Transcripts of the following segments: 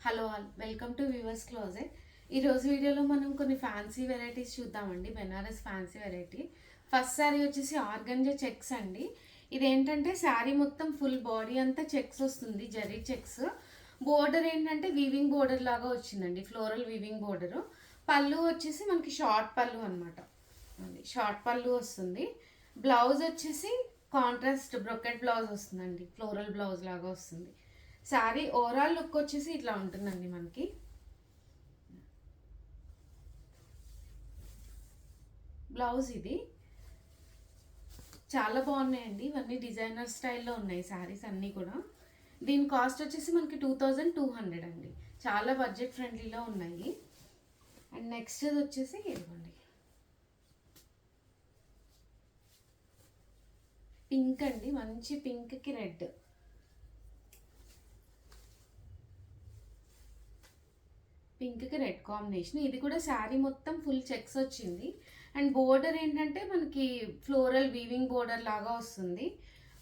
Hello all welcome to viewers closet. ఈరోజు వీడియోలో మనం కొన్ని ఫ్యాన్సీ వెరైటీస్ చూద్దామండి. Banaras fancy variety. First sari వచ్చేసి ఆర్గంజా చెక్స్ అండి. ఇదేంటంటే శారీ మొత్తం ఫుల్ బాడీ అంతా చెక్స్ వస్తుంది, జరీ చెక్స్. బోర్డర్ ఏంటంటే వీవింగ్ బోర్డర్ లాగా వచ్చిందండి, ఫ్లోరల్ వీవింగ్ బోర్డరు. పళ్ళు వచ్చేసి మనకి షార్ట్ పళ్ళు అనమాట, షార్ట్ పళ్ళు వస్తుంది. బ్లౌజ్ వచ్చేసి కాంట్రాస్ట్ బ్రొకెట్ బ్లౌజ్ వస్తుందండి, ఫ్లోరల్ బ్లౌజ్ లాగా వస్తుంది. శారీ ఓవరాల్ లుక్ వచ్చేసి ఇట్లా ఉంటుందండి మనకి. బ్లౌజ్ ఇది చాలా బాగున్నాయండి, ఇవన్నీ డిజైనర్ స్టైల్లో ఉన్నాయి శారీస్ అన్నీ కూడా. దీని కాస్ట్ వచ్చేసి మనకి 2200 అండి, చాలా బడ్జెట్ ఫ్రెండ్లీలో ఉన్నాయి. అండ్ నెక్స్ట్ వచ్చేసి ఇదిగోండి పింక్ అండి, మంచి పింక్కి రెడ్. పింక్కి రెడ్ కాంబినేషన్. ఇది కూడా శారీ మొత్తం ఫుల్ చెక్స్ వచ్చింది. అండ్ బోర్డర్ ఏంటంటే మనకి ఫ్లోరల్ వీవింగ్ బోర్డర్ లాగా వస్తుంది.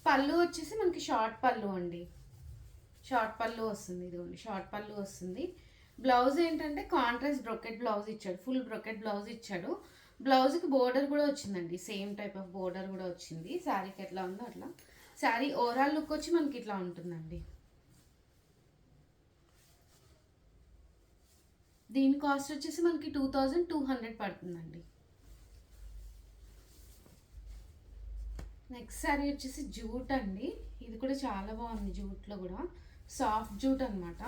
పళ్ళు వచ్చేసి మనకి షార్ట్ పళ్ళు అండి, షార్ట్ పళ్ళు వస్తుంది. ఇదిగోండి షార్ట్ పళ్ళు వస్తుంది. బ్లౌజ్ ఏంటంటే కాంట్రాస్ట్ బ్రొకెట్ బ్లౌజ్ ఇచ్చాడు, ఫుల్ బ్రొకెట్ బ్లౌజ్ ఇచ్చాడు. బ్లౌజ్కి బోర్డర్ కూడా వచ్చిందండి, సేమ్ టైప్ ఆఫ్ బోర్డర్ కూడా వచ్చింది. శారీకి ఎట్లా ఉందో అట్లా. శారీ ఓవరాల్ లుక్ వచ్చి మనకి ఇట్లా ఉంటుందండి. దీని కాస్ట్ వచ్చేసి మనకి 2200 పడుతుందండి. నెక్స్ట్ శారీ వచ్చేసి జూట్ అండి. ఇది కూడా చాలా బాగుంది, జూట్లో కూడా సాఫ్ట్ జూట్ అనమాట.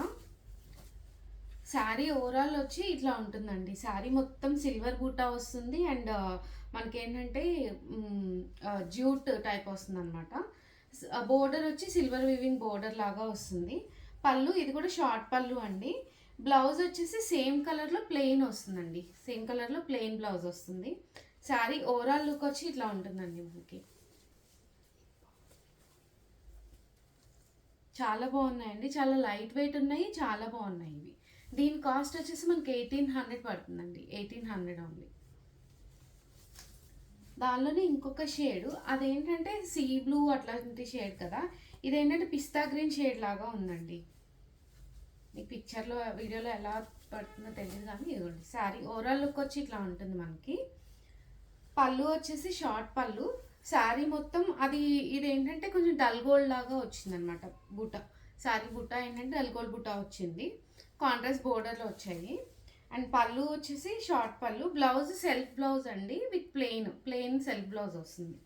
శారీ ఓవరాల్ వచ్చి ఇట్లా ఉంటుందండి. శారీ మొత్తం సిల్వర్ బూటా వస్తుంది. అండ్ మనకేంటంటే జ్యూట్ టైప్ వస్తుంది అనమాట. బోర్డర్ వచ్చి సిల్వర్ వీవింగ్ బోర్డర్ లాగా వస్తుంది. పళ్ళు ఇది కూడా షార్ట్ పళ్ళు అండి. బ్లౌజ్ వచ్చేసి సేమ్ కలర్లో ప్లెయిన్ వస్తుందండి, సేమ్ కలర్లో ప్లెయిన్ బ్లౌజ్ వస్తుంది. శారీ ఓవరాల్ లుక్ వచ్చి ఇట్లా ఉంటుందండి మనకి. చాలా బాగున్నాయండి, చాలా లైట్ వెయిట్ ఉన్నాయి, చాలా బాగున్నాయి ఇవి. దీని కాస్ట్ వచ్చేసి మనకి 1800 పడుతుందండి, 1800 ఓన్లీ. దానిలోనే ఇంకొక షేడు, అదేంటంటే సీ బ్లూ అట్లాంటి షేడ్ కదా, ఇదేంటంటే పిస్తా గ్రీన్ షేడ్ లాగా ఉందండి. ఈ పిక్చర్లో వీడియోలో ఎలా పడుతుందో తెలియదు కానీ ఇదిగోండి. శారీ ఓవరాల్ లుక్ వచ్చి ఇట్లా ఉంటుంది మనకి. పళ్ళు వచ్చేసి షార్ట్ పళ్ళు. శారీ మొత్తం అది ఇదేంటంటే కొంచెం డల్ గోల్డ్ లాగా వచ్చిందనమాట బుట్ట. శారీ బుట్ట ఏంటంటే డల్ గోల్డ్ బుట్ట వచ్చింది, కాంట్రాస్ట్ బోర్డర్లో వచ్చాయి. అండ్ పళ్ళు వచ్చేసి షార్ట్ పళ్ళు. బ్లౌజ్ సెల్ఫ్ బ్లౌజ్ అండి, విత్ ప్లెయిన్ సెల్ఫ్ బ్లౌజ్ వస్తుంది.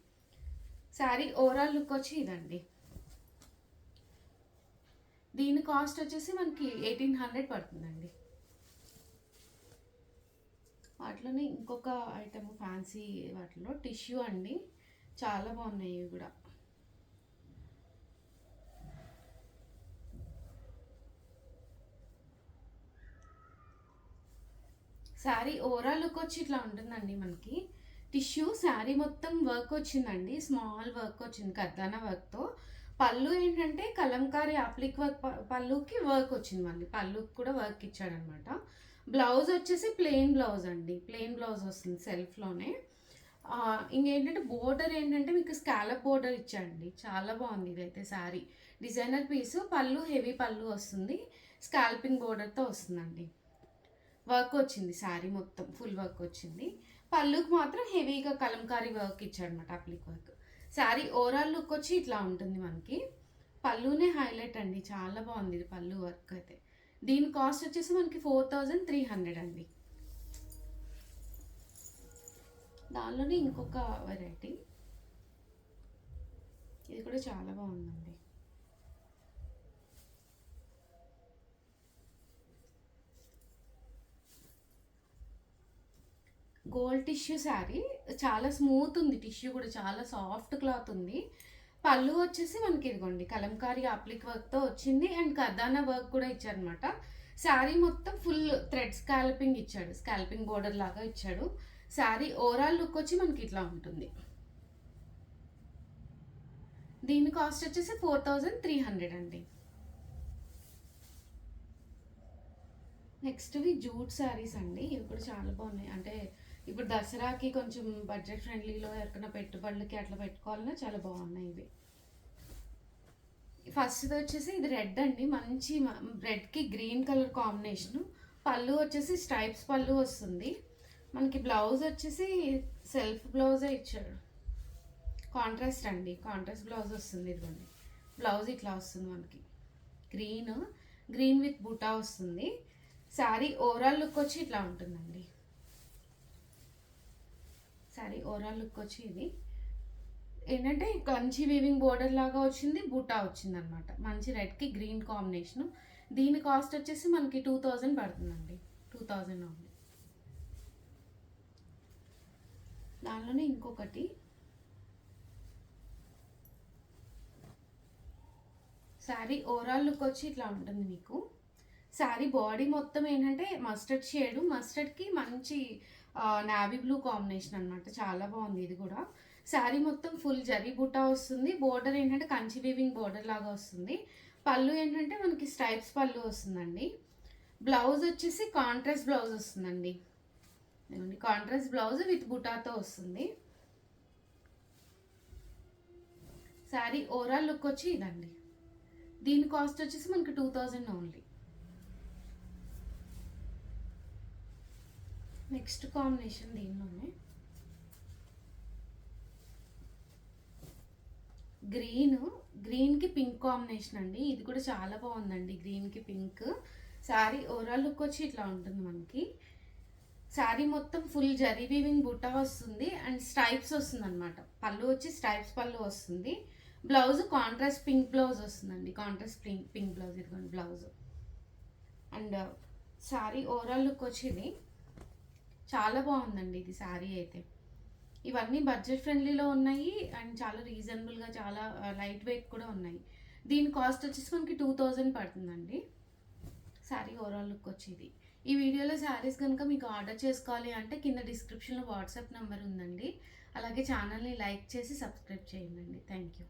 శారీ ఓవరాల్ లుక్ వచ్చి ఇదండి. దీని కాస్ట్ వచ్చేసి మనకి 1800 పడుతుందండి. వాటిలోనే ఇంకొక ఐటమ్ ఫ్యాన్సీ వాటిలో టిష్యూ అండి, చాలా బాగున్నాయి ఇవి కూడా. శారీ ఓవరాల్ లుక్ వచ్చి ఇట్లా ఉంటుందండి మనకి. టిష్యూ శారీ మొత్తం వర్క్ వచ్చిందండి, స్మాల్ వర్క్ వచ్చింది కర్దానా వర్క్తో. పళ్ళు ఏంటంటే కలంకారీ అప్లిక్ వర్క్, పళ్ళుకి వర్క్ వచ్చింది, మళ్ళీ పళ్ళుకి కూడా వర్క్ ఇచ్చాడనమాట. బ్లౌజ్ వచ్చేసి ప్లెయిన్ బ్లౌజ్ అండి, ప్లెయిన్ బ్లౌజ్ వస్తుంది సెల్ఫ్లోనే. ఇంకేంటంటే బోర్డర్ ఏంటంటే మీకు స్కాలప్ బోర్డర్ ఇచ్చాడండి, చాలా బాగుంది ఇదైతే. శారీ డిజైనర్ పీసు, పళ్ళు హెవీ పళ్ళు వస్తుంది, స్కాల్పింగ్ బోర్డర్తో వస్తుందండి. వర్క్ వచ్చింది, శారీ మొత్తం ఫుల్ వర్క్ వచ్చింది. పళ్ళుకి మాత్రం హెవీగా కలంకారీ వర్క్ ఇచ్చాడనమాట, applique work. Sari overall look వచ్చి ఇట్లా ఉంటుంది మనకి. పళ్ళునే హైలైట్ అండి, చాలా బాగుంది ఇది పళ్ళు వర్క్ అయితే. దీని కాస్ట్ వచ్చేసి మనకి 4300 అండి. దానిలోనే ఇంకొక వెరైటీ, ఇది కూడా చాలా బాగుందండి. గోల్డ్ టిష్యూ శారీ, చాలా స్మూత్ ఉంది టిష్యూ కూడా, చాలా సాఫ్ట్ క్లాత్ ఉంది. పళ్ళు వచ్చేసి మనకి ఇదిగోండి కలంకారీ అప్లిక్ వర్క్తో వచ్చింది. అండ్ కర్దానా వర్క్ కూడా ఇచ్చారనమాట. శారీ మొత్తం ఫుల్ థ్రెడ్ స్కాల్పింగ్ ఇచ్చాడు, స్కాల్పింగ్ బోర్డర్ లాగా ఇచ్చాడు. శారీ ఓవరాల్ లుక్ వచ్చి మనకి ఇట్లా ఉంటుంది. దీని కాస్ట్ వచ్చేసి 4300 అండి. నెక్స్ట్వి జూట్ శారీస్ అండి, ఇవి కూడా చాలా బాగున్నాయి. అంటే ఇప్పుడు దసరాకి కొంచెం బడ్జెట్ ఫ్రెండ్లీలో ఎక్కడైనా పెట్టుబడులకి అట్లా పెట్టుకోవాలన్నా చాలా బాగున్నాయి ఇవి. ఫస్ట్ది వచ్చేసి ఇది రెడ్ అండి, మంచి రెడ్కి గ్రీన్ కలర్ కాంబినేషను. పళ్ళు వచ్చేసి స్ట్రైప్స్ పళ్ళు వస్తుంది మనకి. బ్లౌజ్ వచ్చేసి సెల్ఫ్ బ్లౌజే ఇచ్చాడు, కాంట్రాస్ట్ అండి, కాంట్రాస్ట్ బ్లౌజ్ వస్తుంది. ఇదిగోండి బ్లౌజ్ ఇట్లా వస్తుంది మనకి, గ్రీన్ విత్ బూటా వస్తుంది. శారీ ఓవరాల్ లుక్ వచ్చి ఇట్లా ఉంటుందండి. శారీ ఓవరాల్ లుక్ వచ్చి ఇది ఏంటంటే కంచి వీవింగ్ బోర్డర్ లాగా వచ్చింది, బూటా వచ్చింది అనమాట. మంచి రెడ్కి గ్రీన్ కాంబినేషను. దీని కాస్ట్ వచ్చేసి మనకి 2000 పడుతుందండి, 2000 ఉంది. దానిలోనే ఇంకొకటి శారీ ఓవరాల్ లుక్ వచ్చి ఇట్లా ఉంటుంది మీకు. శారీ బాడీ మొత్తం ఏంటంటే మస్టర్డ్ షేడు, మస్టర్డ్కి మంచి నావీ బ్లూ కాంబినేషన్ అనమాట. చాలా బాగుంది ఇది కూడా. శారీ మొత్తం ఫుల్ జరీ బుట్ట వస్తుంది. బోర్డర్ ఏంటంటే కంచి వీవింగ్ బోర్డర్ లాగా వస్తుంది. పళ్ళు ఏంటంటే మనకి స్ట్రైప్స్ పళ్ళు వస్తుందండి. బ్లౌజ్ వచ్చేసి కాంట్రాస్ట్ బ్లౌజ్ వస్తుందండి, కాంట్రాస్ట్ బ్లౌజ్ విత్ బుటాతో వస్తుంది. శారీ ఓవరాల్ లుక్ వచ్చి ఇదండి. దీని కాస్ట్ వచ్చేసి మనకి 2000 ఓన్లీ. నెక్స్ట్ కాంబినేషన్ దీనిలోనే గ్రీన్కి పింక్ కాంబినేషన్ అండి. ఇది కూడా చాలా బాగుందండి, గ్రీన్కి పింక్. శారీ ఓవరాల్ లుక్ వచ్చి ఇట్లా ఉంటుంది మనకి. శారీ మొత్తం ఫుల్ జరీ వీవింగ్ బుట్ట వస్తుంది అండ్ స్ట్రైప్స్ వస్తుంది అనమాట. పళ్ళు వచ్చి స్ట్రైప్స్ పళ్ళు వస్తుంది. బ్లౌజ్ కాంట్రాస్ట్ పింక్ బ్లౌజ్ వస్తుందండి, కాంట్రాస్ట్ పింక్ బ్లౌజ్. ఇదిగోండి blouse. And sari overall look వచ్చి ఇది చాలా బాగుందండి ఇది శారీ అయితే. ఇవన్నీ బడ్జెట్ ఫ్రెండ్లీలో ఉన్నాయి అండ్ చాలా రీజనబుల్గా, చాలా లైట్ వెయిట్ కూడా ఉన్నాయి. దీని కాస్ట్ వచ్చేసి మనకి 2000 పడుతుందండి. శారీ ఓవరాల్ లుక్ వచ్చేది. ఈ వీడియోలో శారీస్ కనుక మీకు ఆర్డర్ చేసుకోవాలి అంటే కింద డిస్క్రిప్షన్లో వాట్సాప్ నెంబర్ ఉందండి. అలాగే ఛానల్ని లైక్ చేసి సబ్స్క్రైబ్ చేయండి. Thank you.